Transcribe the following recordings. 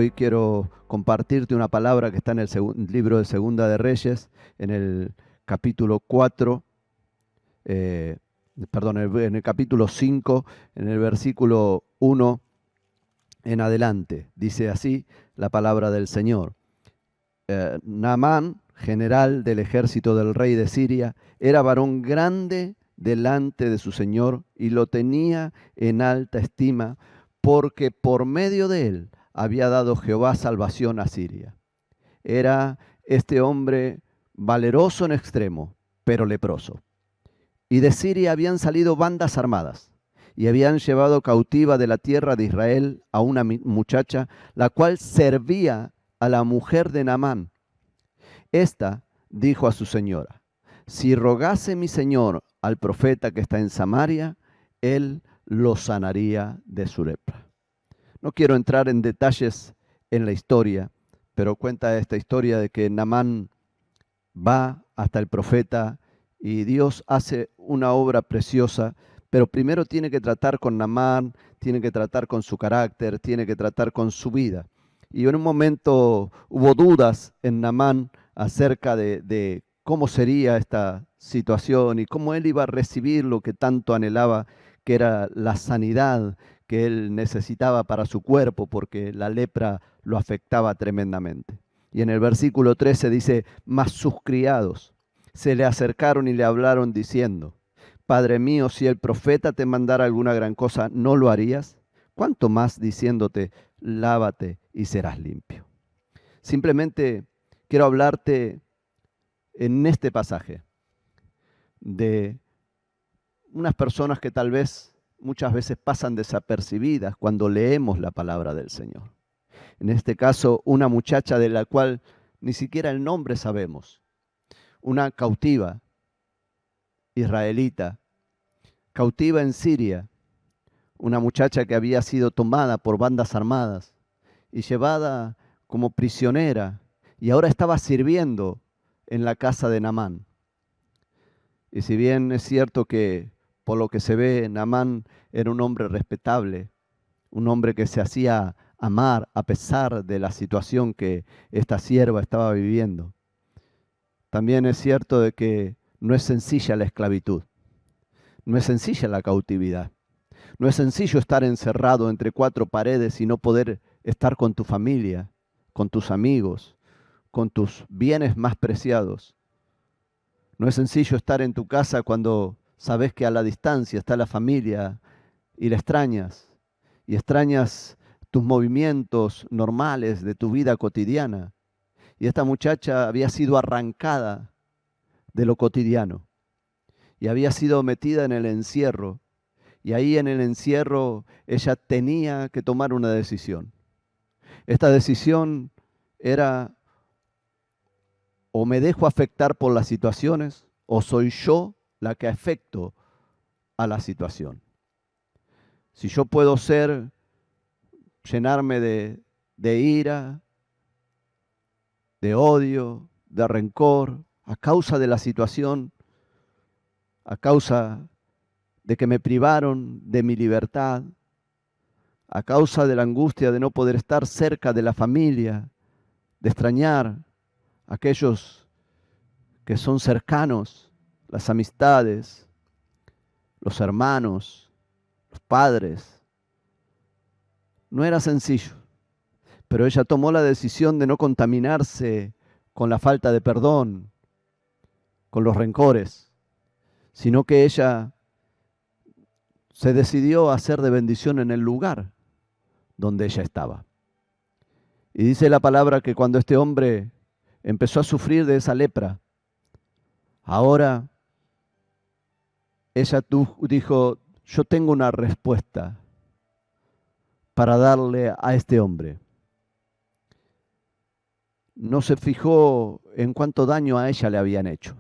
Hoy quiero compartirte una palabra que está en el libro de Segunda de Reyes, en el capítulo 4, en el capítulo 5, en el versículo 1 en adelante. Dice así la palabra del Señor. Naamán, general del ejército del rey de Siria, era varón grande delante de su señor y lo tenía en alta estima, porque por medio de él había dado Jehová salvación a Siria. Era este hombre valeroso en extremo, pero leproso. Y de Siria habían salido bandas armadas y habían llevado cautiva de la tierra de Israel a una muchacha, la cual servía a la mujer de Naamán. Esta dijo a su señora: si rogase mi señor al profeta que está en Samaria, él lo sanaría de su lepra. No quiero entrar en detalles en la historia, pero cuenta esta historia de que Naamán va hasta el profeta y Dios hace una obra preciosa, pero primero tiene que tratar con Naamán, tiene que tratar con su carácter, tiene que tratar con su vida. Y en un momento hubo dudas en Naamán acerca de cómo sería esta situación y cómo él iba a recibir lo que tanto anhelaba, que era la sanidad que él necesitaba para su cuerpo, porque la lepra lo afectaba tremendamente. Y en el versículo 13 dice: mas sus criados se le acercaron y le hablaron diciendo: Padre mío, si el profeta te mandara alguna gran cosa, ¿no lo harías? ¿Cuánto más diciéndote: lávate y serás limpio? Simplemente quiero hablarte en este pasaje de unas personas que tal vez muchas veces pasan desapercibidas cuando leemos la palabra del Señor. En este caso, una muchacha de la cual ni siquiera el nombre sabemos, una cautiva israelita, cautiva en Siria, una muchacha que había sido tomada por bandas armadas y llevada como prisionera, y ahora estaba sirviendo en la casa de Naamán. Y si bien es cierto que por lo que se ve, Naamán era un hombre respetable, un hombre que se hacía amar a pesar de la situación que esta sierva estaba viviendo, también es cierto de que no es sencilla la esclavitud, no es sencilla la cautividad, no es sencillo estar encerrado entre cuatro paredes y no poder estar con tu familia, con tus amigos, con tus bienes más preciados. No es sencillo estar en tu casa cuando sabes que a la distancia está la familia y la extrañas, y extrañas tus movimientos normales de tu vida cotidiana. Y esta muchacha había sido arrancada de lo cotidiano y había sido metida en el encierro. Y ahí en el encierro ella tenía que tomar una decisión. Esta decisión era: o me dejo afectar por las situaciones, o soy yo la que afecto a la situación. Si yo puedo llenarme de ira, de odio, de rencor, a causa de la situación, a causa de que me privaron de mi libertad, a causa de la angustia de no poder estar cerca de la familia, de extrañar a aquellos que son cercanos, las amistades, los hermanos, los padres. No era sencillo, pero ella tomó la decisión de no contaminarse con la falta de perdón, con los rencores, sino que ella se decidió a hacer de bendición en el lugar donde ella estaba. Y dice la palabra que cuando este hombre empezó a sufrir de esa lepra, ahora ella dijo: yo tengo una respuesta para darle a este hombre. No se fijó en cuánto daño a ella le habían hecho,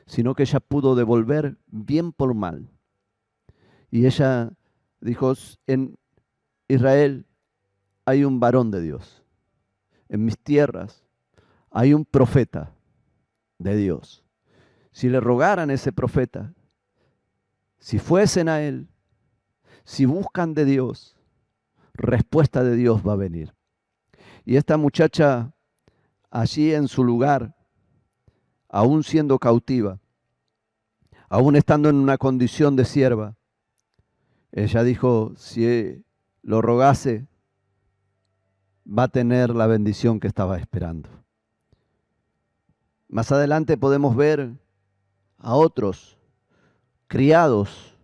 sino que ella pudo devolver bien por mal. Y ella dijo: en Israel hay un varón de Dios, en mis tierras hay un profeta de Dios. Si le rogaran a ese profeta, si fuesen a él, si buscan de Dios, respuesta de Dios va a venir. Y esta muchacha allí en su lugar, aún siendo cautiva, aún estando en una condición de sierva, ella dijo, si lo rogase, va a tener la bendición que estaba esperando. Más adelante podemos ver a otros criados.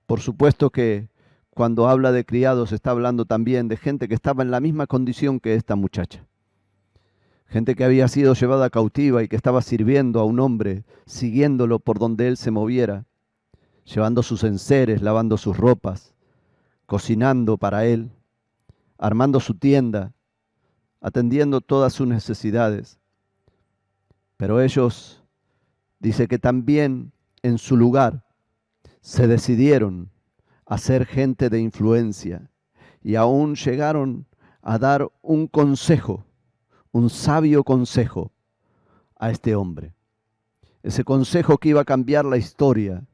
Por supuesto que cuando habla de criados está hablando también de gente que estaba en la misma condición que esta muchacha. Gente que había sido llevada cautiva y que estaba sirviendo a un hombre, siguiéndolo por donde él se moviera, llevando sus enseres, lavando sus ropas, cocinando para él, armando su tienda, atendiendo todas sus necesidades. Pero ellos, dice que también en su lugar se decidieron a ser gente de influencia y aún llegaron a dar un consejo, un sabio consejo a este hombre. Ese consejo que iba a cambiar la historia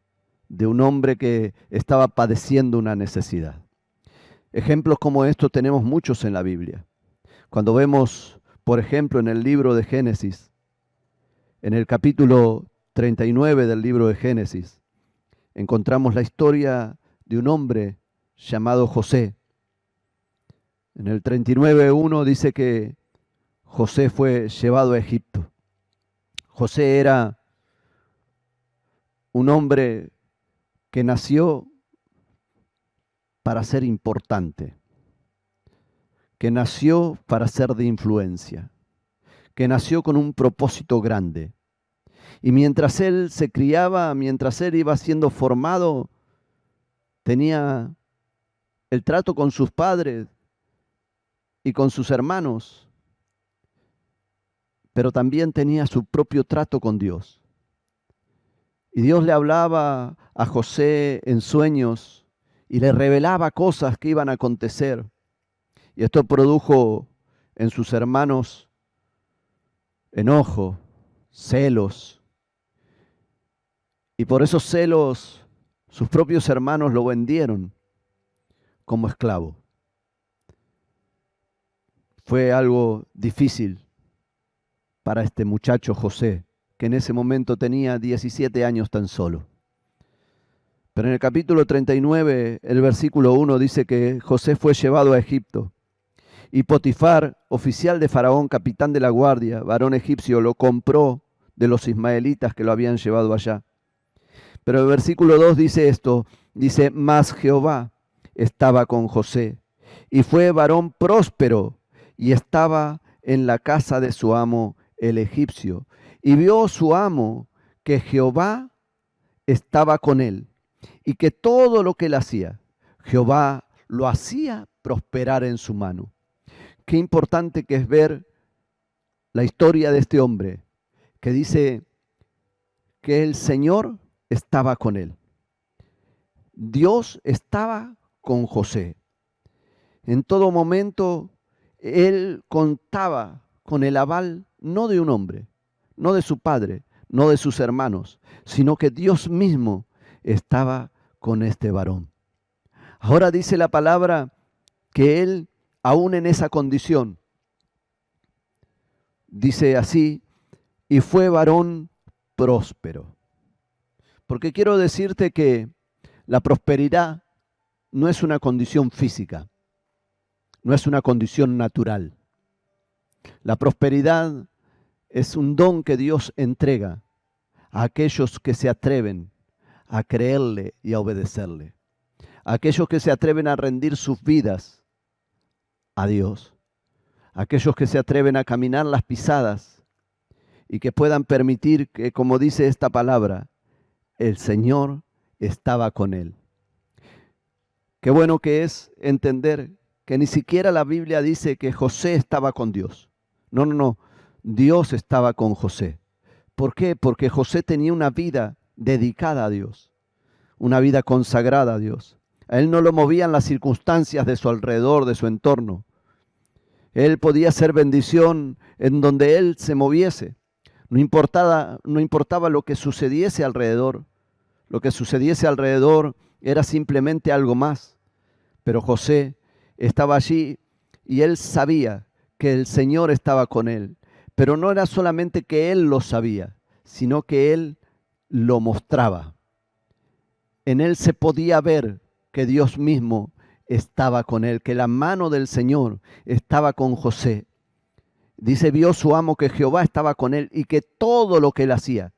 de un hombre que estaba padeciendo una necesidad. Ejemplos como estos tenemos muchos en la Biblia. Cuando vemos, por ejemplo, en el libro de Génesis, en el capítulo 39 del libro de Génesis, encontramos la historia de un hombre llamado José. En el 39:1 dice que José fue llevado a Egipto. José era un hombre que nació para ser importante, que nació para ser de influencia, que nació con un propósito grande. Y mientras él se criaba, mientras él iba siendo formado, tenía el trato con sus padres y con sus hermanos, pero también tenía su propio trato con Dios. Y Dios le hablaba a José en sueños y le revelaba cosas que iban a acontecer. Y esto produjo en sus hermanos enojo, celos. Y por esos celos sus propios hermanos lo vendieron como esclavo. Fue algo difícil para este muchacho José, que en ese momento tenía 17 años tan solo. Pero en el capítulo 39, el versículo 1 dice que José fue llevado a Egipto. Y Potifar, oficial de Faraón, capitán de la guardia, varón egipcio, lo compró de los ismaelitas que lo habían llevado allá. Pero el versículo 2 dice esto, dice, mas Jehová estaba con José, y fue varón próspero, y estaba en la casa de su amo el egipcio. Y vio su amo que Jehová estaba con él, y que todo lo que él hacía, Jehová lo hacía prosperar en su mano. Qué importante que es ver la historia de este hombre, que dice que el Señor estaba con él. Dios estaba con José. En todo momento, él contaba con el aval no de un hombre, no de su padre, no de sus hermanos, sino que Dios mismo estaba con este varón. Ahora dice la palabra que él, aún en esa condición, dice así, y fue varón próspero. Porque quiero decirte que la prosperidad no es una condición física, no es una condición natural. La prosperidad es un don que Dios entrega a aquellos que se atreven a creerle y a obedecerle. A aquellos que se atreven a rendir sus vidas a Dios. A aquellos que se atreven a caminar las pisadas y que puedan permitir que, como dice esta palabra, el Señor estaba con él. Qué bueno que es entender que ni siquiera la Biblia dice que José estaba con Dios. No. Dios estaba con José. ¿Por qué? Porque José tenía una vida dedicada a Dios, una vida consagrada a Dios. A él no lo movían las circunstancias de su alrededor, de su entorno. Él podía ser bendición en donde él se moviese. No importaba lo que sucediese alrededor. Lo que sucediese alrededor era simplemente algo más. Pero José estaba allí y él sabía que el Señor estaba con él. Pero no era solamente que él lo sabía, sino que él lo mostraba. En él se podía ver que Dios mismo estaba con él, que la mano del Señor estaba con José. Dice, vio su amo que Jehová estaba con él y que todo lo que él hacía,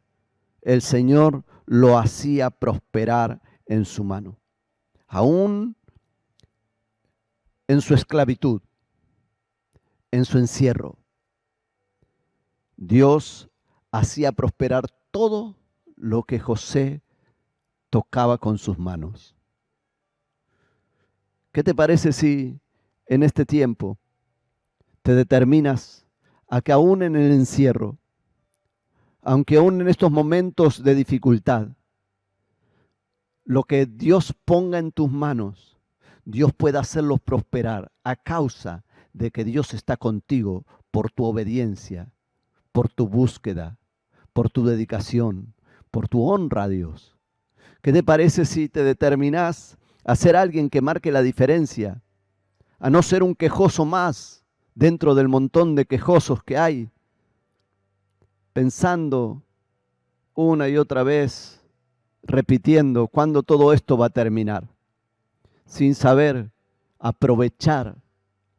el Señor lo hacía prosperar en su mano. Aún en su esclavitud, en su encierro, Dios hacía prosperar todo lo que José tocaba con sus manos. ¿Qué te parece si en este tiempo te determinas a que aún en el encierro, aunque aún en estos momentos de dificultad, lo que Dios ponga en tus manos, Dios pueda hacerlos prosperar a causa de que Dios está contigo por tu obediencia, por tu búsqueda, por tu dedicación, por tu honra a Dios? ¿Qué te parece si te determinás a ser alguien que marque la diferencia, a no ser un quejoso más dentro del montón de quejosos que hay, pensando una y otra vez, repitiendo cuándo todo esto va a terminar, sin saber aprovechar?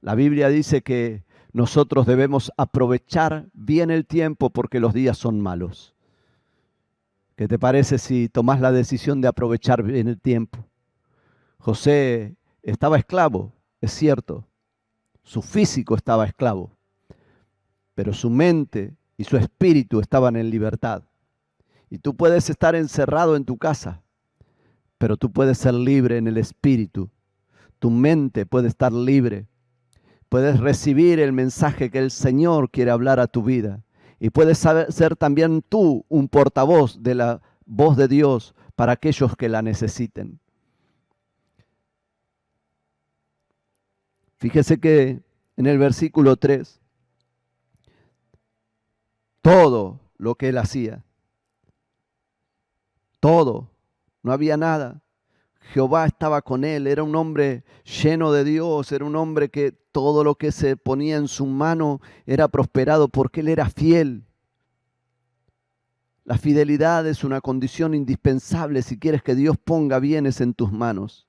La Biblia dice que nosotros debemos aprovechar bien el tiempo porque los días son malos. ¿Qué te parece si tomás la decisión de aprovechar bien el tiempo? José estaba esclavo, es cierto. Su físico estaba esclavo, pero su mente y su espíritu estaban en libertad. Y tú puedes estar encerrado en tu casa, pero tú puedes ser libre en el espíritu. Tu mente puede estar libre. Puedes recibir el mensaje que el Señor quiere hablar a tu vida. Y puedes ser también tú un portavoz de la voz de Dios para aquellos que la necesiten. Fíjese que en el versículo 3, todo lo que él hacía, todo, no había nada. Jehová estaba con él, era un hombre lleno de Dios, era un hombre que todo lo que se ponía en su mano era prosperado porque él era fiel. La fidelidad es una condición indispensable si quieres que Dios ponga bienes en tus manos.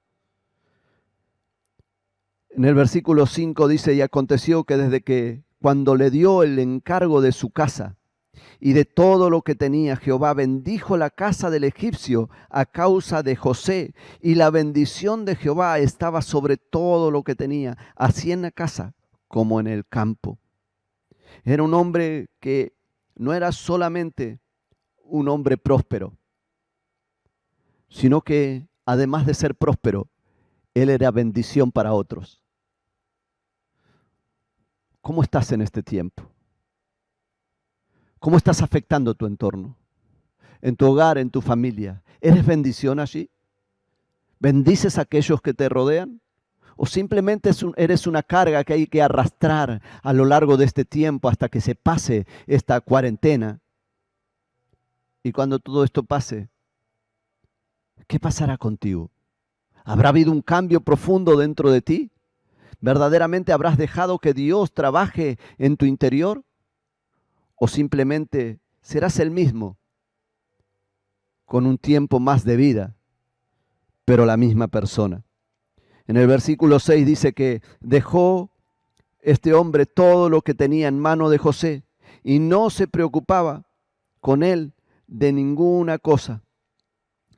En el versículo 5 dice, y aconteció que desde que cuando le dio el encargo de su casa y de todo lo que tenía, Jehová bendijo la casa del egipcio a causa de José, y la bendición de Jehová estaba sobre todo lo que tenía, así en la casa como en el campo. Era un hombre que no era solamente un hombre próspero, sino que además de ser próspero, él era bendición para otros. ¿Cómo estás en este tiempo? ¿Cómo estás afectando tu entorno? En tu hogar, en tu familia. ¿Eres bendición allí? ¿Bendices a aquellos que te rodean? ¿O simplemente eres una carga que hay que arrastrar a lo largo de este tiempo hasta que se pase esta cuarentena? Y cuando todo esto pase, ¿qué pasará contigo? ¿Habrá habido un cambio profundo dentro de ti? ¿Verdaderamente habrás dejado que Dios trabaje en tu interior? ¿O simplemente serás el mismo, con un tiempo más de vida, pero la misma persona? En el versículo 6 dice que dejó este hombre todo lo que tenía en mano de José y no se preocupaba con él de ninguna cosa,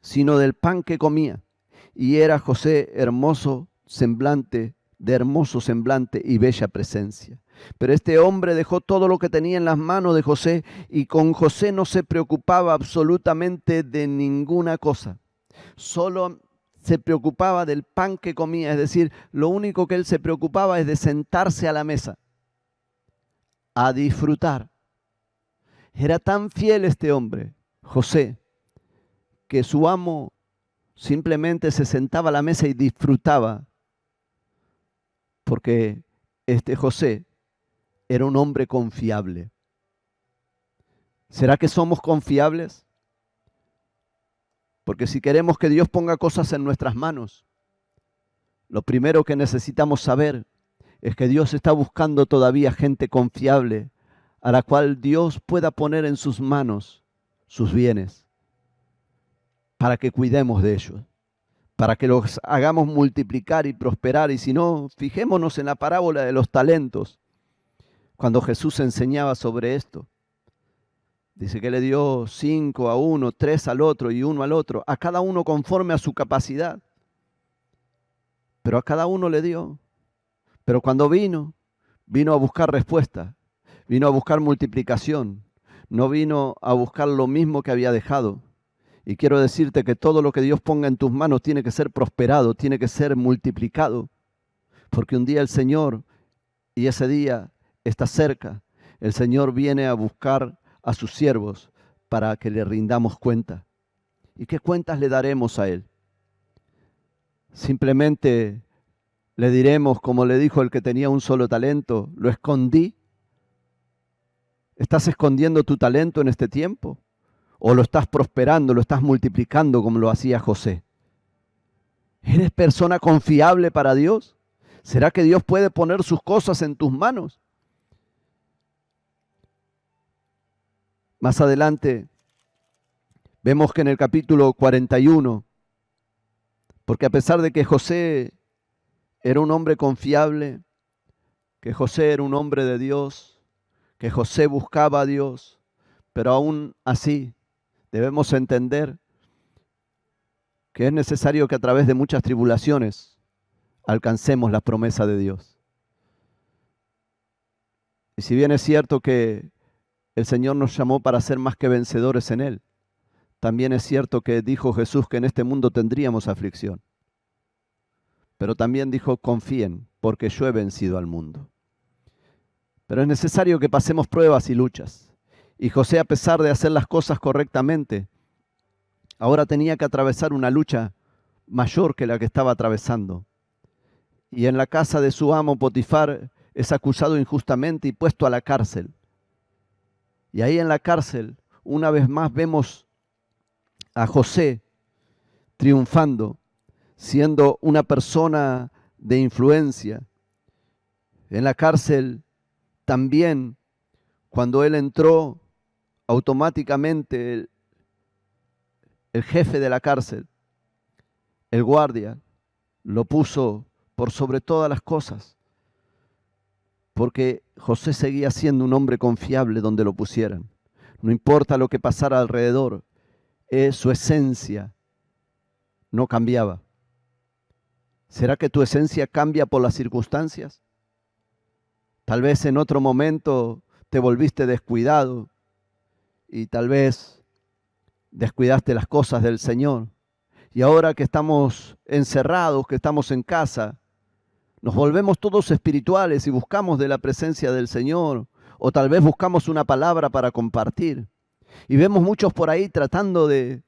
sino del pan que comía. Y era José de hermoso semblante y bella presencia. Pero este hombre dejó todo lo que tenía en las manos de José y con José no se preocupaba absolutamente de ninguna cosa. Solo se preocupaba del pan que comía, es decir, lo único que él se preocupaba es de sentarse a la mesa, a disfrutar. Era tan fiel este hombre, José, que su amo simplemente se sentaba a la mesa y disfrutaba, porque este José era un hombre confiable. ¿Será que somos confiables? Porque si queremos que Dios ponga cosas en nuestras manos, lo primero que necesitamos saber es que Dios está buscando todavía gente confiable a la cual Dios pueda poner en sus manos sus bienes para que cuidemos de ellos, para que los hagamos multiplicar y prosperar. Y si no, fijémonos en la parábola de los talentos, cuando Jesús enseñaba sobre esto. Dice que le dio 5 a uno, 3 al otro y 1 al otro, a cada uno conforme a su capacidad. Pero a cada uno le dio. Pero cuando vino a buscar respuesta, vino a buscar multiplicación, no vino a buscar lo mismo que había dejado. Y quiero decirte que todo lo que Dios ponga en tus manos tiene que ser prosperado, tiene que ser multiplicado, porque un día el Señor, y ese día está cerca, el Señor viene a buscar a sus siervos para que le rindamos cuenta. ¿Y qué cuentas le daremos a Él? Simplemente le diremos, como le dijo el que tenía un solo talento, lo escondí. ¿Estás escondiendo tu talento en este tiempo? ¿O lo estás prosperando, lo estás multiplicando como lo hacía José? ¿Eres persona confiable para Dios? ¿Será que Dios puede poner sus cosas en tus manos? Más adelante vemos que en el capítulo 41, porque a pesar de que José era un hombre confiable, que José era un hombre de Dios, que José buscaba a Dios, pero aún así debemos entender que es necesario que a través de muchas tribulaciones alcancemos la promesa de Dios. Y si bien es cierto que el Señor nos llamó para ser más que vencedores en Él, también es cierto que dijo Jesús que en este mundo tendríamos aflicción. Pero también dijo, confíen, porque yo he vencido al mundo. Pero es necesario que pasemos pruebas y luchas. Y José, a pesar de hacer las cosas correctamente, ahora tenía que atravesar una lucha mayor que la que estaba atravesando. Y en la casa de su amo Potifar es acusado injustamente y puesto a la cárcel. Y ahí en la cárcel, una vez más vemos a José triunfando, siendo una persona de influencia. En la cárcel también, cuando él entró, automáticamente el jefe de la cárcel, el guardia, lo puso por sobre todas las cosas, porque José seguía siendo un hombre confiable donde lo pusieran. No importa lo que pasara alrededor, su esencia no cambiaba. ¿Será que tu esencia cambia por las circunstancias? Tal vez en otro momento te volviste descuidado y tal vez descuidaste las cosas del Señor. Y ahora que estamos encerrados, que estamos en casa, nos volvemos todos espirituales y buscamos de la presencia del Señor, o tal vez buscamos una palabra para compartir. Y vemos muchos por ahí tratando de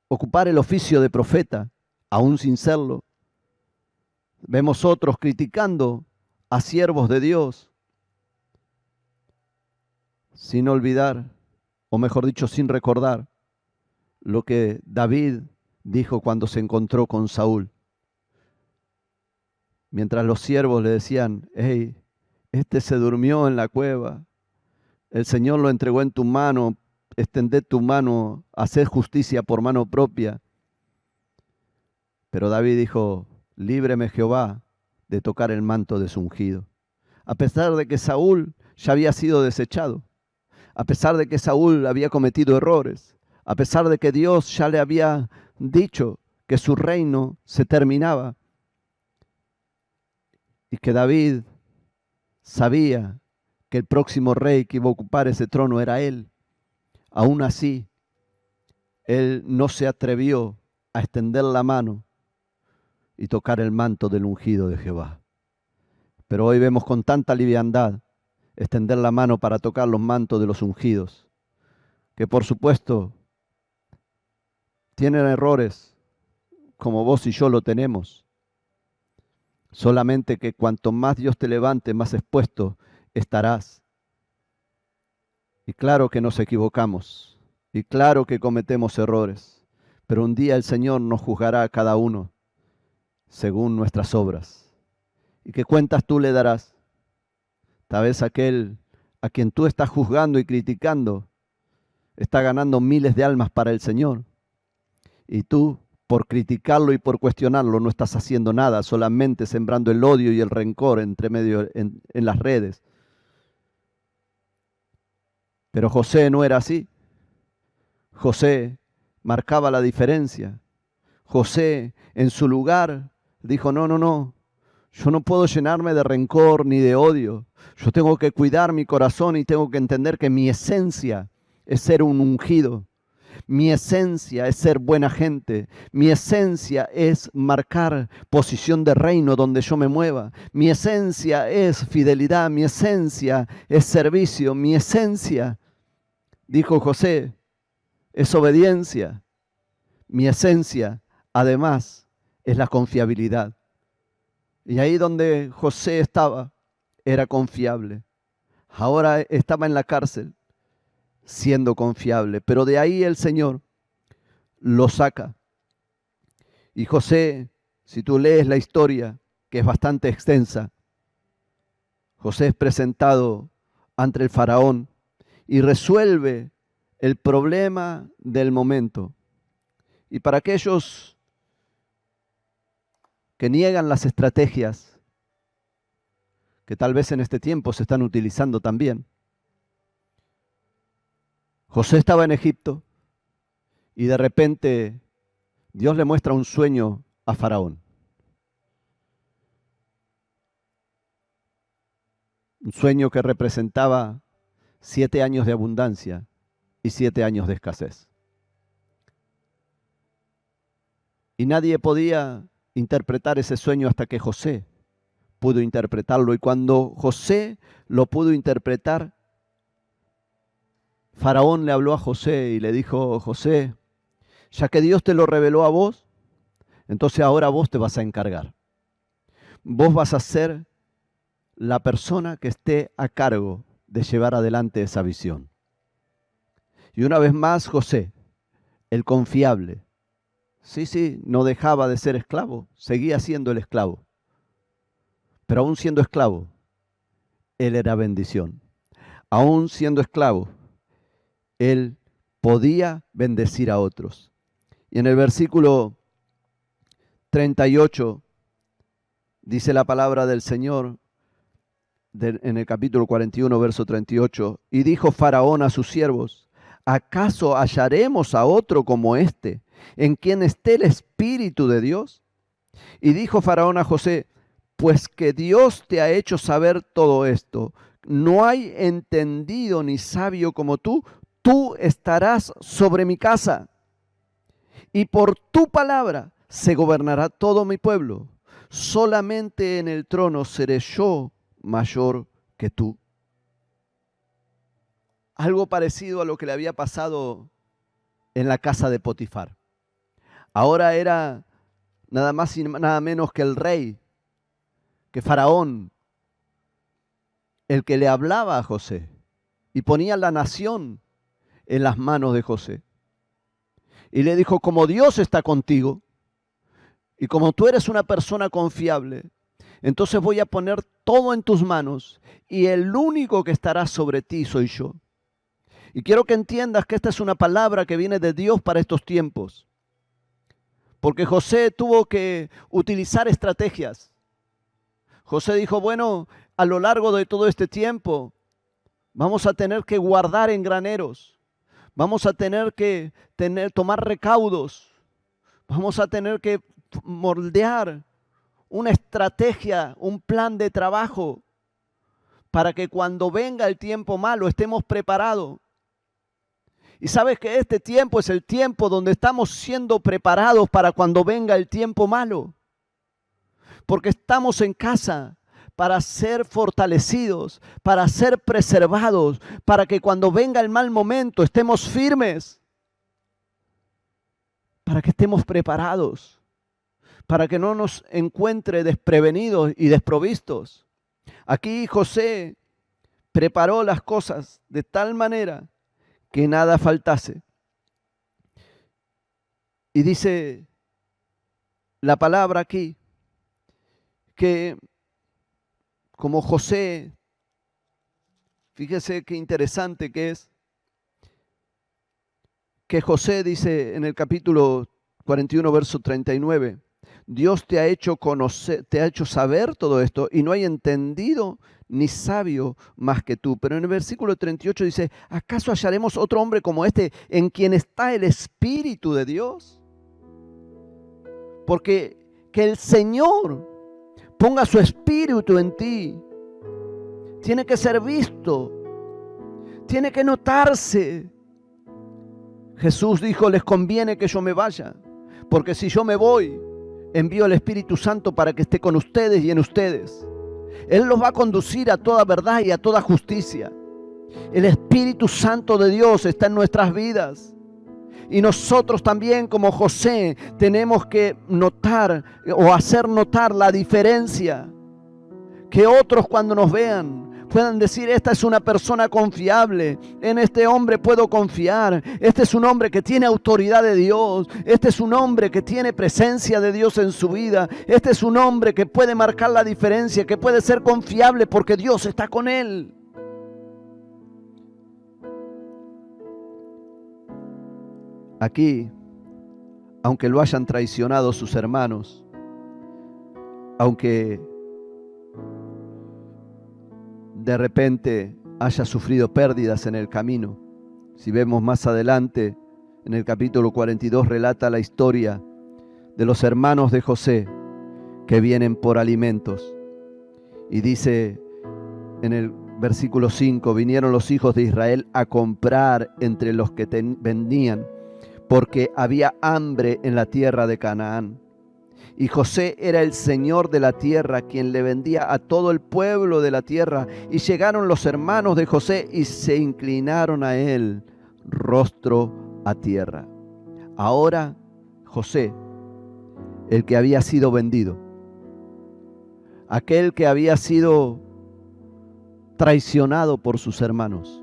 ocupar el oficio de profeta, aún sin serlo. Vemos otros criticando a siervos de Dios, sin olvidar, o mejor dicho, sin recordar lo que David dijo cuando se encontró con Saúl. Mientras los siervos le decían, hey, este se durmió en la cueva, el Señor lo entregó en tu mano, extended tu mano, haced justicia por mano propia. Pero David dijo, líbreme Jehová de tocar el manto de su ungido. A pesar de que Saúl ya había sido desechado, a pesar de que Saúl había cometido errores, a pesar de que Dios ya le había dicho que su reino se terminaba y que David sabía que el próximo rey que iba a ocupar ese trono era él. Aún así, él no se atrevió a extender la mano y tocar el manto del ungido de Jehová. Pero hoy vemos con tanta liviandad extender la mano para tocar los mantos de los ungidos, que por supuesto tienen errores como vos y yo lo tenemos. Solamente que cuanto más Dios te levante, más expuesto estarás. Y claro que nos equivocamos, y claro que cometemos errores, pero un día el Señor nos juzgará a cada uno según nuestras obras. ¿Y qué cuentas tú le darás? Tal vez aquel a quien tú estás juzgando y criticando está ganando miles de almas para el Señor. Y tú, por criticarlo y por cuestionarlo, no estás haciendo nada, solamente sembrando el odio y el rencor entre medio en las redes. Pero José no era así. José marcaba la diferencia. José, en su lugar, dijo, no, no, no, yo no puedo llenarme de rencor ni de odio. Yo tengo que cuidar mi corazón y tengo que entender que mi esencia es ser un ungido. Mi esencia es ser buena gente. Mi esencia es marcar posición de reino donde yo me mueva. Mi esencia es fidelidad. Mi esencia es servicio. Mi esencia, dijo José, es obediencia. Mi esencia, además, es la confiabilidad. Y ahí donde José estaba, era confiable. Ahora estaba en la cárcel, siendo confiable. Pero de ahí el Señor lo saca. Y José, si tú lees la historia, que es bastante extensa, José es presentado ante el faraón y resuelve el problema del momento. Y para aquellos que niegan las estrategias que tal vez en este tiempo se están utilizando también, José estaba en Egipto y de repente Dios le muestra un sueño a Faraón. Un sueño que representaba 7 años de abundancia y 7 años de escasez. Y nadie podía interpretar ese sueño hasta que José pudo interpretarlo. Y cuando José lo pudo interpretar, Faraón le habló a José y le dijo, José, ya que Dios te lo reveló a vos, entonces ahora vos te vas a encargar. Vos vas a ser la persona que esté a cargo de llevar adelante esa visión. Y una vez más, José, el confiable, sí, no dejaba de ser esclavo, seguía siendo el esclavo. Pero aún siendo esclavo, él era bendición. Aún siendo esclavo, él podía bendecir a otros. Y en el versículo 38 dice la palabra del Señor, en el capítulo 41, verso 38, y dijo Faraón a sus siervos, ¿acaso hallaremos a otro como este, en quien esté el Espíritu de Dios? Y dijo Faraón a José, pues que Dios te ha hecho saber todo esto, no hay entendido ni sabio como tú estarás sobre mi casa, y por tu palabra se gobernará todo mi pueblo. Solamente en el trono seré yo mayor que tú. Algo parecido a lo que le había pasado en la casa de Potifar. Ahora era nada más y nada menos que el rey, que Faraón, el que le hablaba a José y ponía la nación en las manos de José. Y le dijo, como Dios está contigo y como tú eres una persona confiable, entonces voy a poner todo en tus manos y el único que estará sobre ti soy yo. Y quiero que entiendas que esta es una palabra que viene de Dios para estos tiempos. Porque José tuvo que utilizar estrategias. José dijo, bueno, a lo largo de todo este tiempo vamos a tener que guardar en graneros. Vamos a tener que tomar recaudos. Vamos a tener que moldear una estrategia, un plan de trabajo para que cuando venga el tiempo malo estemos preparados. Y sabes que este tiempo es el tiempo donde estamos siendo preparados para cuando venga el tiempo malo. Porque estamos en casa para ser fortalecidos, para ser preservados, para que cuando venga el mal momento estemos firmes, para que estemos preparados, para que no nos encuentre desprevenidos y desprovistos. Aquí José preparó las cosas de tal manera que nada faltase. Y dice la palabra aquí que como José. Fíjese qué interesante que es que José dice en el capítulo 41, verso 39, Dios te ha hecho conocer, te ha hecho saber todo esto y no hay entendido ni sabio más que tú. Pero en el versículo 38 dice, ¿acaso hallaremos otro hombre como este en quien está el Espíritu de Dios? Porque que el Señor ponga su Espíritu en ti tiene que ser visto, tiene que notarse. Jesús dijo, les conviene que yo me vaya, porque si yo me voy, envío al Espíritu Santo para que esté con ustedes y en ustedes. Él los va a conducir a toda verdad y a toda justicia. El Espíritu Santo de Dios está en nuestras vidas. Y nosotros también, como José, tenemos que notar o hacer notar la diferencia. Que otros cuando nos vean puedan decir, esta es una persona confiable, en este hombre puedo confiar, este es un hombre que tiene autoridad de Dios, este es un hombre que tiene presencia de Dios en su vida, este es un hombre que puede marcar la diferencia, que puede ser confiable porque Dios está con él. Aquí, aunque lo hayan traicionado sus hermanos, aunque de repente haya sufrido pérdidas en el camino. Si vemos más adelante, en el capítulo 42 relata la historia de los hermanos de José que vienen por alimentos. Y dice en el versículo 5, vinieron los hijos de Israel a comprar entre los que vendían, porque había hambre en la tierra de Canaán. Y José era el señor de la tierra, quien le vendía a todo el pueblo de la tierra. Y llegaron los hermanos de José y se inclinaron a él, rostro a tierra. Ahora José, el que había sido vendido, aquel que había sido traicionado por sus hermanos,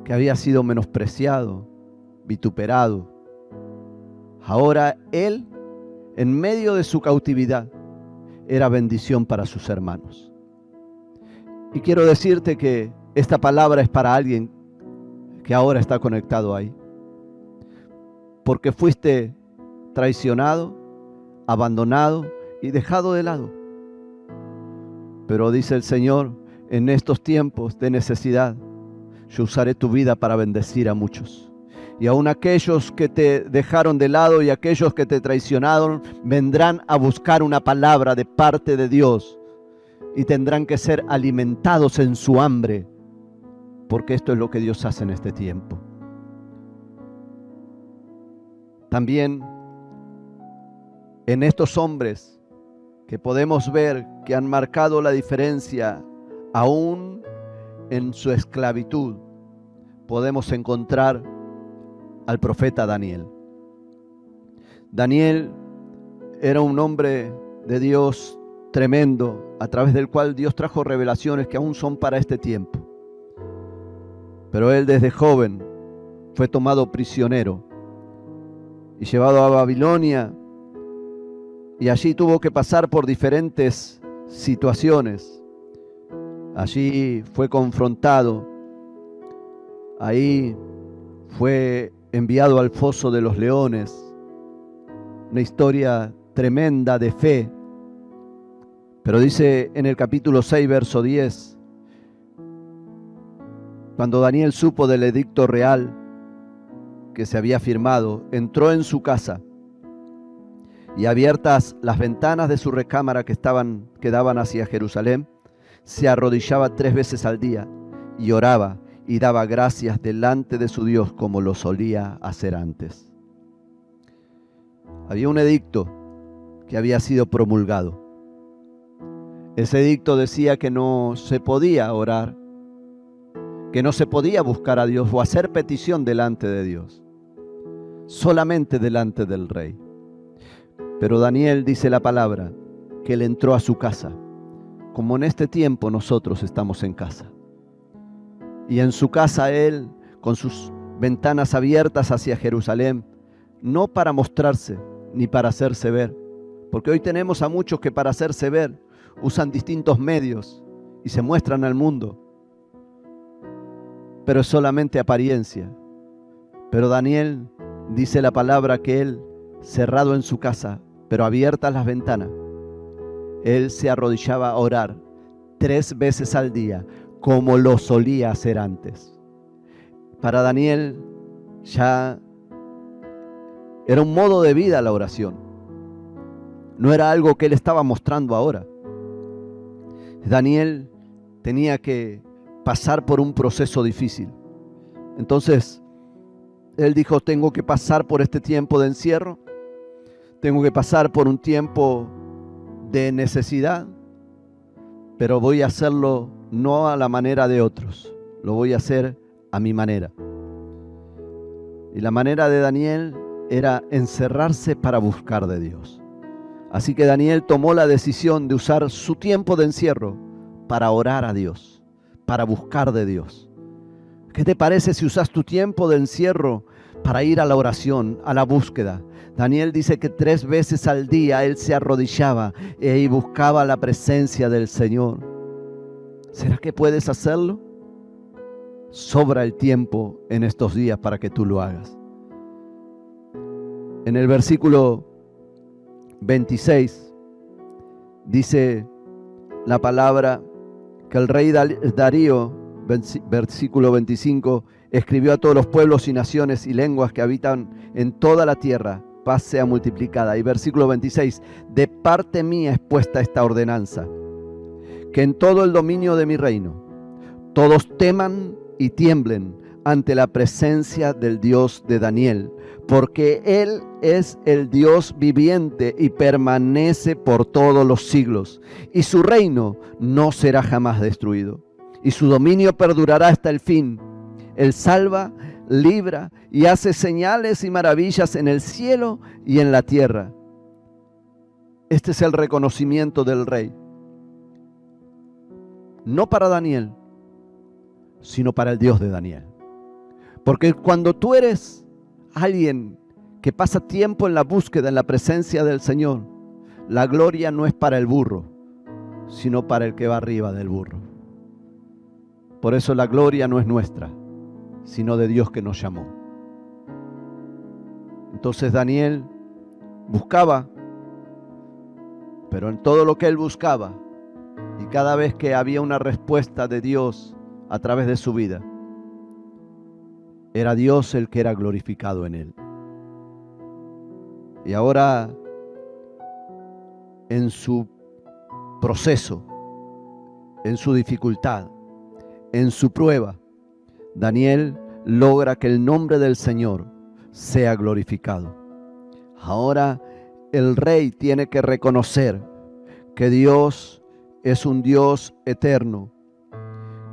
que había sido menospreciado, vituperado, ahora él, en medio de su cautividad, era bendición para sus hermanos. Y quiero decirte que esta palabra es para alguien que ahora está conectado ahí. Porque fuiste traicionado, abandonado y dejado de lado. Pero dice el Señor, en estos tiempos de necesidad, yo usaré tu vida para bendecir a muchos. Y aún aquellos que te dejaron de lado y aquellos que te traicionaron vendrán a buscar una palabra de parte de Dios y tendrán que ser alimentados en su hambre, porque esto es lo que Dios hace en este tiempo. También en estos hombres que podemos ver que han marcado la diferencia aún en su esclavitud, podemos encontrar al profeta Daniel. Daniel era un hombre de Dios tremendo, a través del cual Dios trajo revelaciones que aún son para este tiempo. Pero él desde joven fue tomado prisionero y llevado a Babilonia, y allí tuvo que pasar por diferentes situaciones. Allí fue confrontado, ahí fue enviado al foso de los leones. Una historia tremenda de fe. Pero dice en el capítulo 6, verso 10, cuando Daniel supo del edicto real que se había firmado, entró en su casa y abiertas las ventanas de su recámara que daban hacia Jerusalén, se arrodillaba 3 veces al día y oraba y daba gracias delante de su Dios como lo solía hacer antes. Había un edicto que había sido promulgado. Ese edicto decía que no se podía orar, que no se podía buscar a Dios o hacer petición delante de Dios, solamente delante del rey. Pero Daniel, dice la palabra, que él entró a su casa, como en este tiempo nosotros estamos en casa. Y en su casa él, con sus ventanas abiertas hacia Jerusalén, no para mostrarse ni para hacerse ver, porque hoy tenemos a muchos que para hacerse ver usan distintos medios y se muestran al mundo, pero es solamente apariencia. Pero Daniel dice la palabra que él, cerrado en su casa, pero abiertas las ventanas, él se arrodillaba a orar 3 veces al día, como lo solía hacer antes. Para Daniel ya era un modo de vida la oración. No era algo que él estaba mostrando ahora. Daniel tenía que pasar por un proceso difícil. Entonces, él dijo, tengo que pasar por este tiempo de encierro, tengo que pasar por un tiempo de necesidad, pero voy a hacerlo no a la manera de otros, lo voy a hacer a mi manera. Y la manera de Daniel era encerrarse para buscar de Dios. Así que Daniel tomó la decisión de usar su tiempo de encierro para orar a Dios, para buscar de Dios. ¿Qué te parece si usas tu tiempo de encierro para ir a la oración, a la búsqueda? Daniel dice que 3 veces al día él se arrodillaba y buscaba la presencia del Señor. ¿Será que puedes hacerlo? Sobra el tiempo en estos días para que tú lo hagas. En el versículo 26 dice la palabra que el rey Darío, versículo 25, escribió a todos los pueblos y naciones y lenguas que habitan en toda la tierra, paz sea multiplicada. Y versículo 26, de parte mía es puesta esta ordenanza, que en todo el dominio de mi reino todos teman y tiemblen ante la presencia del Dios de Daniel, porque Él es el Dios viviente y permanece por todos los siglos, y su reino no será jamás destruido, y su dominio perdurará hasta el fin. Él salva, libra y hace señales y maravillas en el cielo y en la tierra. Este es el reconocimiento del rey, no para Daniel, sino para el Dios de Daniel. Porque cuando tú eres alguien que pasa tiempo en la búsqueda, en la presencia del Señor, la gloria no es para el burro, sino para el que va arriba del burro. Por eso la gloria no es nuestra, sino de Dios que nos llamó. Entonces Daniel buscaba, pero en todo lo que él buscaba, y cada vez que había una respuesta de Dios a través de su vida, era Dios el que era glorificado en él. Y ahora, en su proceso, en su dificultad, en su prueba, Daniel logra que el nombre del Señor sea glorificado. Ahora el rey tiene que reconocer que Dios es un Dios eterno,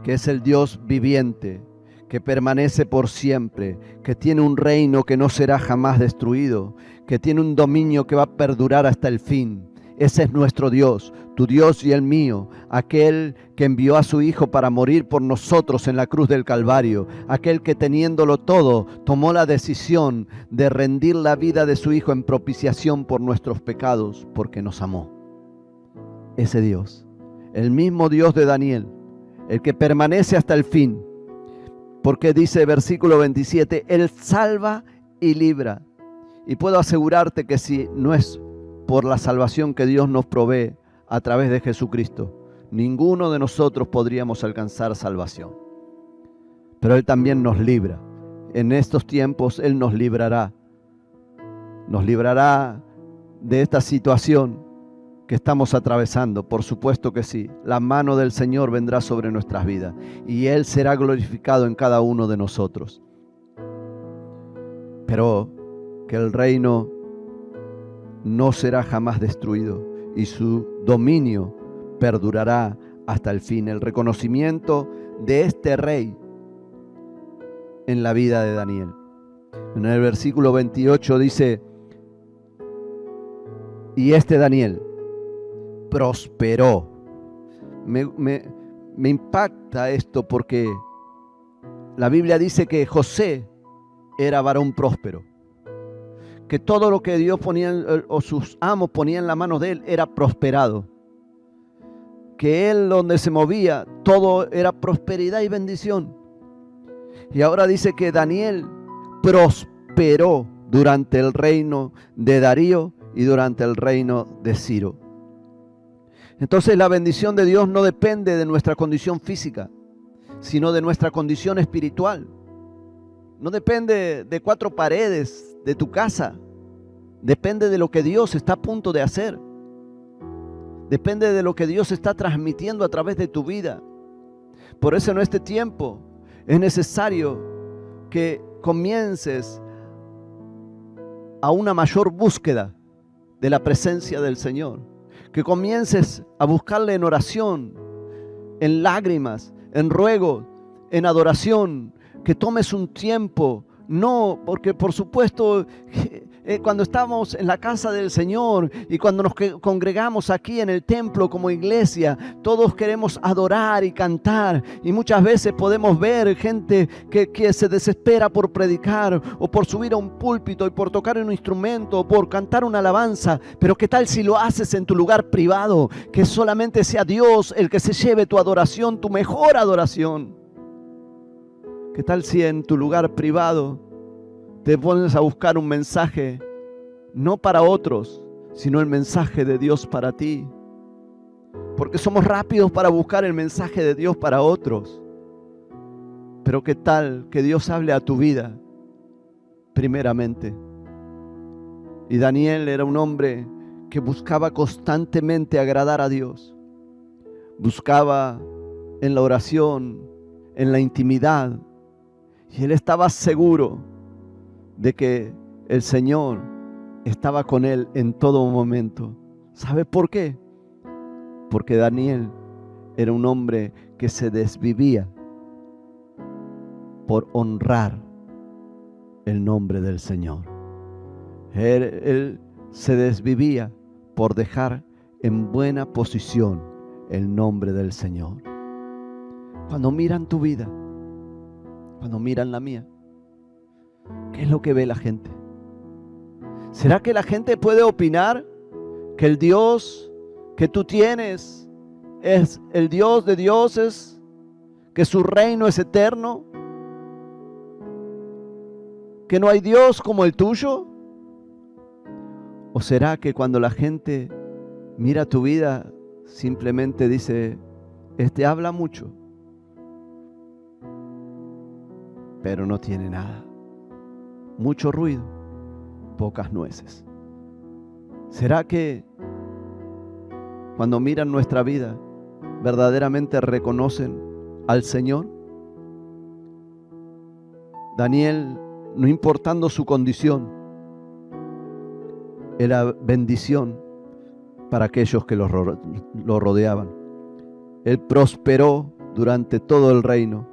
que es el Dios viviente, que permanece por siempre, que tiene un reino que no será jamás destruido, que tiene un dominio que va a perdurar hasta el fin. Ese es nuestro Dios, tu Dios y el mío, aquel que envió a su Hijo para morir por nosotros en la cruz del Calvario, aquel que teniéndolo todo tomó la decisión de rendir la vida de su Hijo en propiciación por nuestros pecados, porque nos amó. Ese Dios, el mismo Dios de Daniel, el que permanece hasta el fin, porque dice versículo 27, Él salva y libra. Y puedo asegurarte que si no es por la salvación que Dios nos provee a través de Jesucristo, ninguno de nosotros podríamos alcanzar salvación. Pero Él también nos libra. En estos tiempos Él nos librará. Nos librará de esta situación que estamos atravesando, por supuesto que sí. La mano del Señor vendrá sobre nuestras vidas y Él será glorificado en cada uno de nosotros. Pero que el reino no será jamás destruido y su dominio perdurará hasta el fin. El reconocimiento de este rey en la vida de Daniel. En el versículo 28 dice, y este Daniel prosperó. Me impacta esto porque la Biblia dice que José era varón próspero, que todo lo que Dios ponía o sus amos ponían en la mano de él era prosperado. que él donde se movía, todo era prosperidad y bendición. Y ahora dice que Daniel prosperó durante el reino de Darío y durante el reino de Ciro. Entonces la bendición de Dios no depende de nuestra condición física, sino de nuestra condición espiritual. No depende de cuatro paredes de tu casa. Depende de lo que Dios está a punto de hacer. Depende de lo que Dios está transmitiendo a través de tu vida. Por eso en este tiempo es necesario que comiences a una mayor búsqueda de la presencia del Señor. Que comiences a buscarle en oración, en lágrimas, en ruego, en adoración. Que tomes un tiempo, no, porque por supuesto cuando estamos en la casa del Señor y cuando nos congregamos aquí en el templo como iglesia, todos queremos adorar y cantar, y muchas veces podemos ver gente que se desespera por predicar o por subir a un púlpito y por tocar un instrumento o por cantar una alabanza. Pero ¿qué tal si lo haces en tu lugar privado? Que solamente sea Dios el que se lleve tu adoración, tu mejor adoración. ¿Qué tal si en tu lugar privado te pones a buscar un mensaje, no para otros, sino el mensaje de Dios para ti? Porque somos rápidos para buscar el mensaje de Dios para otros. Pero ¿qué tal que Dios hable a tu vida primeramente? Y Daniel era un hombre que buscaba constantemente agradar a Dios. Buscaba en la oración, en la intimidad. Y él estaba seguro de que el Señor estaba con él en todo momento. ¿Sabe por qué? Porque Daniel era un hombre que se desvivía por honrar el nombre del Señor. Él se desvivía por dejar en buena posición el nombre del Señor. Cuando miran tu vida, cuando miran la mía, ¿qué es lo que ve la gente? ¿Será que la gente puede opinar que el Dios que tú tienes es el Dios de dioses, que su reino es eterno, que no hay Dios como el tuyo? ¿O será que cuando la gente mira tu vida simplemente dice, este habla mucho, pero no tiene nada? Mucho ruido, pocas nueces. ¿Será que cuando miran nuestra vida verdaderamente reconocen al Señor? Daniel, no importando su condición, era bendición para aquellos que lo rodeaban. Él prosperó durante todo el reino.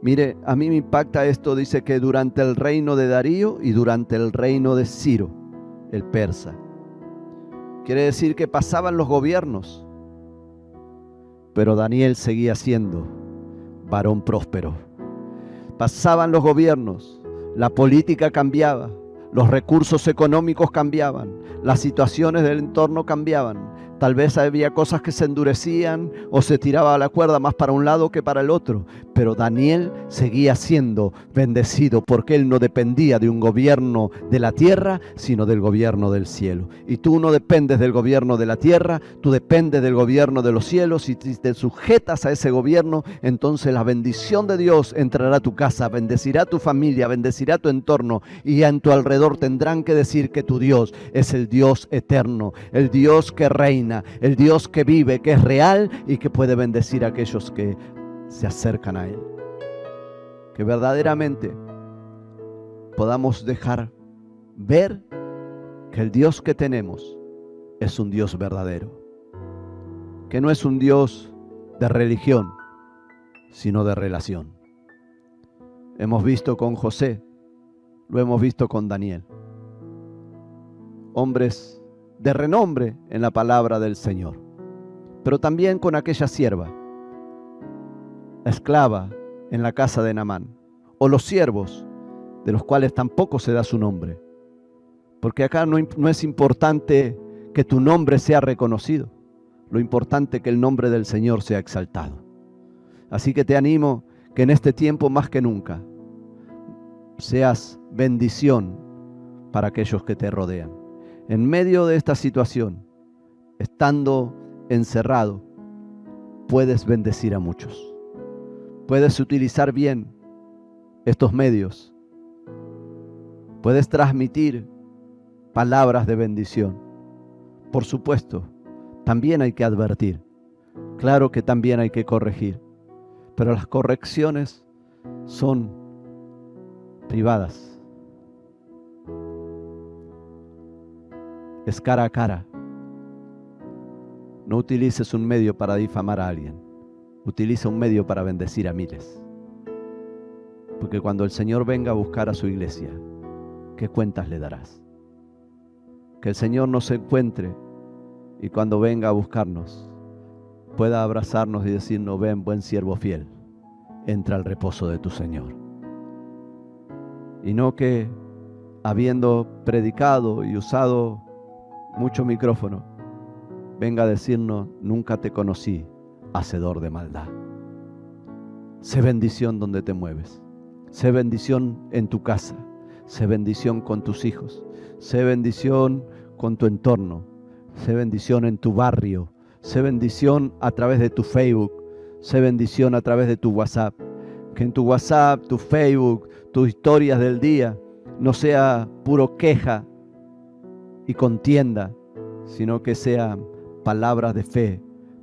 Mire, a mí me impacta esto, dice que durante el reino de Darío y durante el reino de Ciro, el persa. Quiere decir que pasaban los gobiernos, pero Daniel seguía siendo varón próspero. Pasaban los gobiernos, la política cambiaba, los recursos económicos cambiaban, las situaciones del entorno cambiaban. Tal vez había cosas que se endurecían o se tiraba la cuerda más para un lado que para el otro. Pero Daniel seguía siendo bendecido porque él no dependía de un gobierno de la tierra, sino del gobierno del cielo. Y tú no dependes del gobierno de la tierra, tú dependes del gobierno de los cielos. Y si te sujetas a ese gobierno, entonces la bendición de Dios entrará a tu casa, bendecirá a tu familia, bendecirá tu entorno. Y en tu alrededor tendrán que decir que tu Dios es el Dios eterno, el Dios que reina, el Dios que vive, que es real y que puede bendecir a aquellos que se acercan a Él. Que verdaderamente podamos dejar ver que el Dios que tenemos es un Dios verdadero, que no es un Dios de religión, sino de relación. Hemos visto con José, lo hemos visto con Daniel, hombres de renombre en la palabra del Señor, pero también con aquella sierva, esclava en la casa de Naamán, o los siervos, de los cuales tampoco se da su nombre, porque acá no es importante que tu nombre sea reconocido. Lo importante es que el nombre del Señor sea exaltado. Así que te animo que en este tiempo más que nunca seas bendición para aquellos que te rodean. En medio de esta situación, estando encerrado, puedes bendecir a muchos. Puedes utilizar bien estos medios. Puedes transmitir palabras de bendición. Por supuesto, también hay que advertir. Claro que también hay que corregir. Pero las correcciones son privadas. Es cara a cara. No utilices un medio para difamar a alguien. Utiliza un medio para bendecir a miles. Porque cuando el Señor venga a buscar a su iglesia, ¿qué cuentas le darás? Que el Señor nos encuentre y cuando venga a buscarnos, pueda abrazarnos y decirnos: ven, buen siervo fiel, entra al reposo de tu Señor. Y no que, habiendo predicado y usado mucho micrófono, venga a decirnos: nunca te conocí, hacedor de maldad. Sé bendición donde te mueves. Sé bendición en tu casa. Sé bendición con tus hijos. Sé bendición con tu entorno. Sé bendición en tu barrio. Sé bendición a través de tu Facebook. Sé bendición a través de tu WhatsApp. Que en tu WhatsApp, tu Facebook, tus historias del día no sea puro queja y contienda, sino que sean palabras de fe,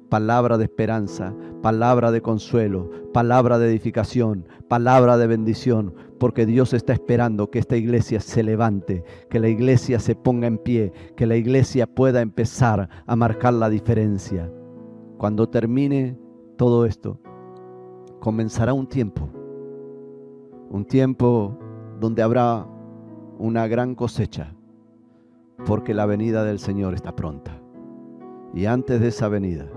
palabra de esperanza, palabra de consuelo, palabra de edificación, palabra de bendición, porque Dios está esperando que esta iglesia se levante, que la iglesia se ponga en pie, que la iglesia pueda empezar a marcar la diferencia. Cuando termine todo esto, comenzará un tiempo donde habrá una gran cosecha, porque la venida del Señor está pronta. Y antes de esa venida,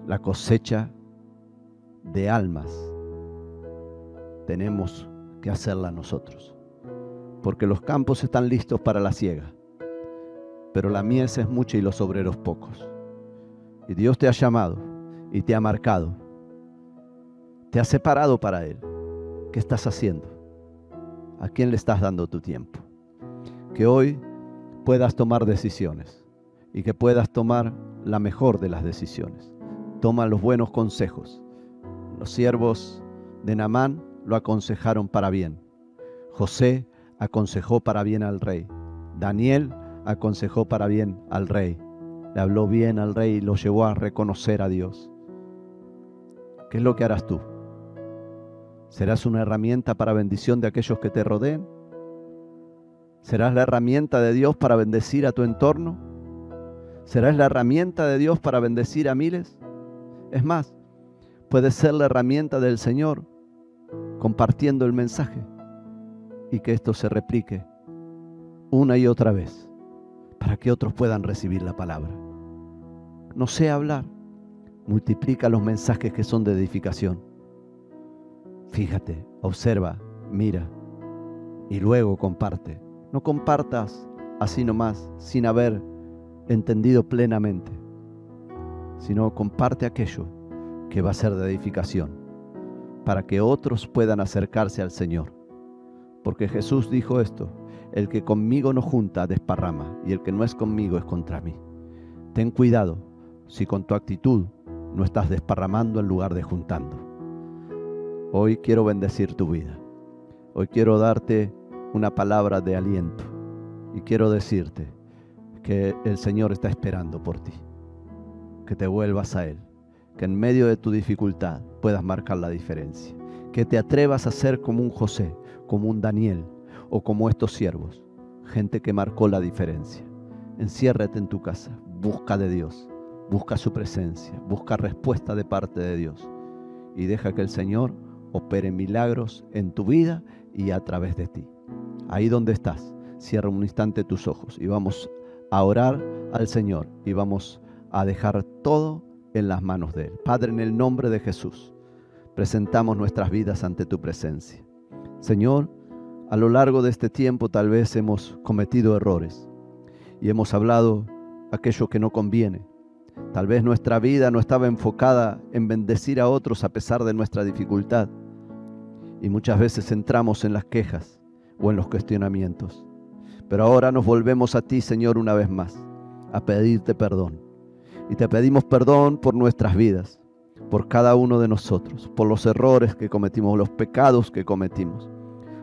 la cosecha de almas tenemos que hacerla nosotros, porque los campos están listos para la siega, pero la mies es mucha y los obreros pocos. Y Dios te ha llamado y te ha marcado, te ha separado para Él. ¿Qué estás haciendo? ¿A quién le estás dando tu tiempo? Que hoy puedas tomar decisiones y que puedas tomar la mejor de las decisiones. Toma los buenos consejos. Los siervos de Naamán lo aconsejaron para bien. José aconsejó para bien al rey. Daniel aconsejó para bien al rey. Le habló bien al rey y lo llevó a reconocer a Dios. ¿Qué es lo que harás tú? ¿Serás una herramienta para bendición de aquellos que te rodeen? ¿Serás la herramienta de Dios para bendecir a tu entorno? ¿Serás la herramienta de Dios para bendecir a miles? Es más, puedes ser la herramienta del Señor compartiendo el mensaje y que esto se replique una y otra vez para que otros puedan recibir la palabra. No sé hablar, multiplica los mensajes que son de edificación. Fíjate, observa, mira y luego comparte. No compartas así nomás, sin haber entendido plenamente, sino comparte aquello que va a ser de edificación, para que otros puedan acercarse al Señor. Porque Jesús dijo esto: el que conmigo no junta, desparrama, y el que no es conmigo es contra mí. Ten cuidado si con tu actitud no estás desparramando en lugar de juntando. Hoy quiero bendecir tu vida. Hoy quiero darte una palabra de aliento y quiero decirte que el Señor está esperando por ti, que te vuelvas a Él, que en medio de tu dificultad puedas marcar la diferencia, que te atrevas a ser como un José, como un Daniel o como estos siervos, gente que marcó la diferencia. Enciérrate en tu casa, busca de Dios, busca su presencia, busca respuesta de parte de Dios y deja que el Señor opere milagros en tu vida y a través de ti. Ahí donde estás, cierra un instante tus ojos y vamos a orar al Señor y vamos a dejar todo en las manos de Él. Padre, en el nombre de Jesús, presentamos nuestras vidas ante tu presencia. Señor, a lo largo de este tiempo tal vez hemos cometido errores y hemos hablado aquello que no conviene, Tal vez nuestra vida no estaba enfocada en bendecir a otros a pesar de nuestra dificultad. Y muchas veces entramos en las quejas o en los cuestionamientos. Pero ahora nos volvemos a ti, Señor, una vez más, a pedirte perdón. Y te pedimos perdón por nuestras vidas, por cada uno de nosotros, por los errores que cometimos, los pecados que cometimos.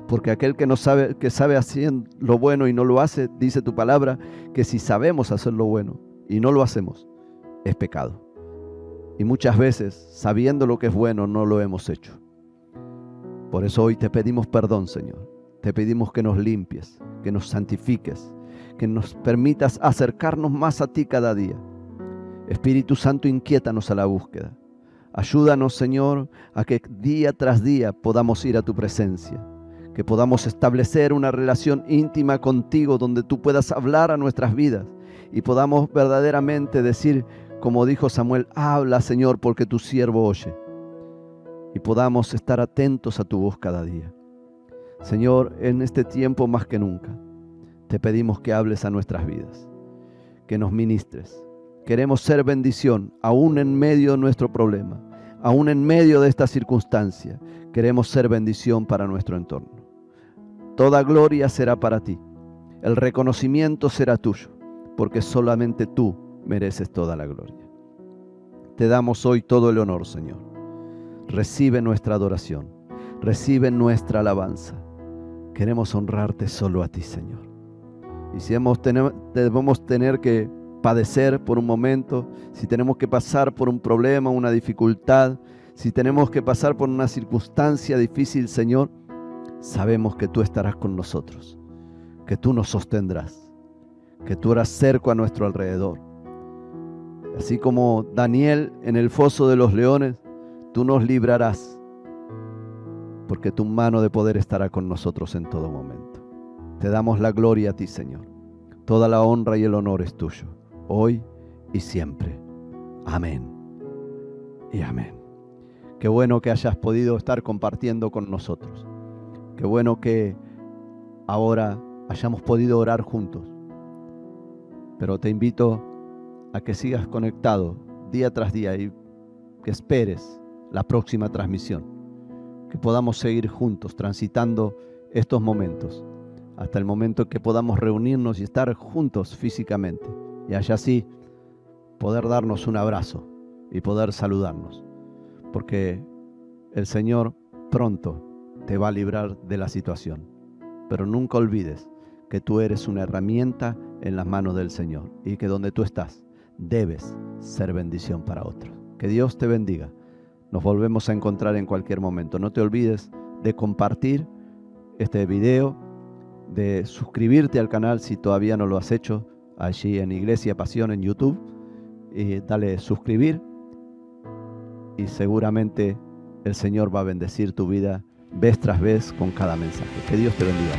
Porque aquel que sabe hacer lo bueno y no lo hace, dice tu palabra, que si sabemos hacer lo bueno y no lo hacemos, es pecado. Y muchas veces, sabiendo lo que es bueno, no lo hemos hecho. Por eso hoy te pedimos perdón, Señor. Te pedimos que nos limpies, que nos santifiques, que nos permitas acercarnos más a ti cada día. Espíritu Santo, inquiétanos a la búsqueda. Ayúdanos, Señor, a que día tras día podamos ir a tu presencia, que podamos establecer una relación íntima contigo donde tú puedas hablar a nuestras vidas y podamos verdaderamente decir, como dijo Samuel, habla, Señor, porque tu siervo oye. Y podamos estar atentos a tu voz cada día. Señor, en este tiempo más que nunca, te pedimos que hables a nuestras vidas, que nos ministres. Queremos ser bendición, aún en medio de nuestro problema, aún en medio de esta circunstancia. Queremos ser bendición para nuestro entorno. Toda gloria será para ti. El reconocimiento será tuyo, porque solamente tú mereces toda la gloria. Te damos hoy todo el honor, Señor. Recibe nuestra adoración, recibe nuestra alabanza. Queremos honrarte solo a ti, Señor. Y si debemos tener que padecer por un momento, si tenemos que pasar por un problema, una dificultad, si tenemos que pasar por una circunstancia difícil, Señor, sabemos que tú estarás con nosotros, que tú nos sostendrás, que tú harás cerco a nuestro alrededor. Así como Daniel en el foso de los leones, tú nos librarás, porque tu mano de poder estará con nosotros en todo momento. Te damos la gloria a ti, Señor. Toda la honra y el honor es tuyo, hoy y siempre. Amén y amén. Qué bueno que hayas podido estar compartiendo con nosotros. Qué bueno que ahora hayamos podido orar juntos. Pero te invito a que sigas conectado día tras día y que esperes la próxima transmisión. Que podamos seguir juntos transitando estos momentos hasta el momento que podamos reunirnos y estar juntos físicamente. Y allá sí poder darnos un abrazo y poder saludarnos. Porque el Señor pronto te va a librar de la situación. Pero nunca olvides que tú eres una herramienta en las manos del Señor y que donde tú estás debes ser bendición para otros. Que Dios te bendiga. Nos volvemos a encontrar en cualquier momento. No te olvides de compartir este video, de suscribirte al canal si todavía no lo has hecho, allí en Iglesia Pasión en YouTube, y dale suscribir y seguramente el Señor va a bendecir tu vida vez tras vez con cada mensaje. Que Dios te bendiga.